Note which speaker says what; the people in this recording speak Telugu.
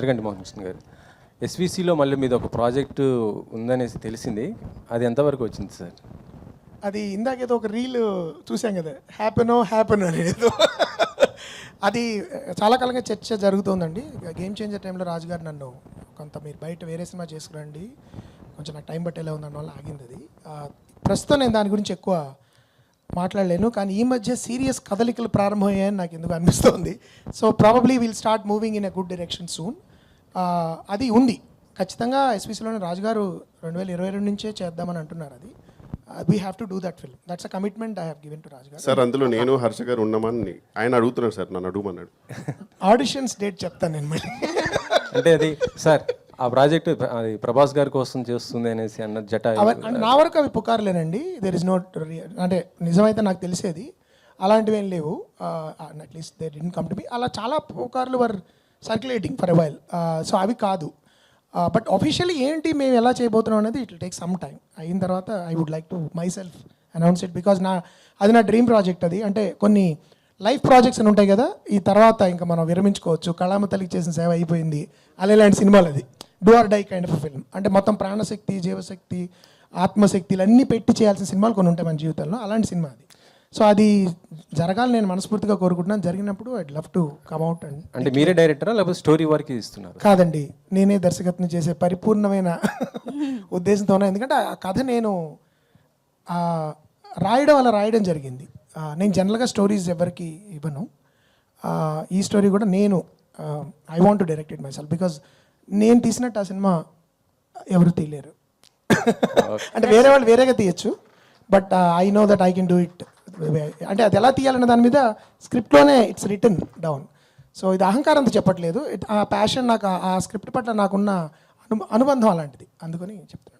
Speaker 1: జరగండి మోహన్ కృష్ణ గారు, ఎస్విసిలో మళ్ళీ మీద ఒక ప్రాజెక్టు ఉందనేసి తెలిసింది. అది ఎంతవరకు వచ్చింది సార్?
Speaker 2: అది ఇందాకేదో ఒక రీల్ చూసాం కదా, హ్యాపెన్ అనేది. అది చాలా కాలంగా చర్చ జరుగుతుందండి. గేమ్ చేంజర్ టైంలో రాజుగారు నన్ను కొంత మీరు బయట వేరే సినిమా చేసుకురండి, కొంచెం నాకు టైం పట్టేలా ఉందన్న వల్ల ఆగింది అది. ప్రస్తుతం నేను దాని గురించి ఎక్కువ మాట్లాడలేను, కానీ ఈ మధ్య సీరియస్ కదలికలు ప్రారంభమయ్యాయని నాకు ఎందుకు అనిపిస్తుంది. So probably will start moving in a good direction soon. అది ఉంది ఖచ్చితంగా. ఎస్పీసీలోనే రాజుగారు 2022 నుంచే చేద్దామని అంటున్నారు. అది we have to do that film. That's a commitment I have given to రాజుగారు.
Speaker 3: సార్ అందులో నేను హర్ష గారు ఉన్నామని ఆయన అడుగుతున్నాడు సార్, నన్ను అడుగుమన్నాడు.
Speaker 2: ఆడిషన్స్ డేట్ చెప్తాను నేను మళ్ళీ.
Speaker 1: అంటే అది సార్ ఆ ప్రాజెక్ట్ అది ప్రభాస్ గారి కోసం చేస్తుంది అనేసి అన్న జట
Speaker 2: నా వరకు అవి పుకార్లేనండి. దెర్ ఇస్ నోట్, అంటే నిజమైతే నాకు తెలిసేది అలాంటివి ఏం లేవు. At least they didn't come to me. అలా చాలా పుకార్లు were circulating for a while. So అవి కాదు. బట్ ఆఫీషియల్లీ ఏంటి మేము ఎలా చేయబోతున్నాం అనేది it will take some time. అయిన తర్వాత I would like to myself announce it, because అది నా డ్రీమ్ ప్రాజెక్ట్. అది అంటే కొన్ని లైఫ్ ప్రాజెక్ట్స్ అని ఉంటాయి కదా, ఈ తర్వాత ఇంకా మనం విరమించుకోవచ్చు, కళామ తల్లికి చేసిన సేవ అయిపోయింది అలాంటి సినిమాలు. అది do or die kind of film. అంటే మొత్తం ప్రాణశక్తి, జీవశక్తి, ఆత్మశక్తిలు అన్నీ పెట్టి చేయాల్సిన సినిమాలు కొన్ని ఉంటాయి మన జీవితంలో, అలాంటి సినిమా అది. సో అది జరగాలి నేను మనస్ఫూర్తిగా కోరుకుంటున్నాను. జరిగినప్పుడు I'd love to come out. And
Speaker 1: అంటే మీరే డైరెక్టరా లేకపోతే స్టోరీ వరకు ఇస్తున్నారు?
Speaker 2: కాదండి, నేనే దర్శకత్వం చేసే పరిపూర్ణమైన ఉద్దేశంతోనే. ఎందుకంటే ఆ కథ నేను రాయడం అలా రాయడం జరిగింది. నేను జనరల్గా స్టోరీస్ ఎవరికి ఇవ్వను. ఈ స్టోరీ కూడా నేను I want to direct it my self, because నేను తీసినట్టు ఆ సినిమా ఎవరు తీయలేరు. అంటే వేరే వాళ్ళు వేరేగా తీయచ్చు, but I know that I can do it. అంటే అది ఎలా తీయాలన్న దాని మీద స్క్రిప్ట్లోనే ఇట్స్ రిటన్ డౌన్. సో ఇది అహంకారంతో చెప్పట్లేదు. ఆ ప్యాషన్, నాకు ఆ స్క్రిప్ట్ పట్ల నాకున్న అనుబంధం అలాంటిది, అందుకని చెప్తున్నాను.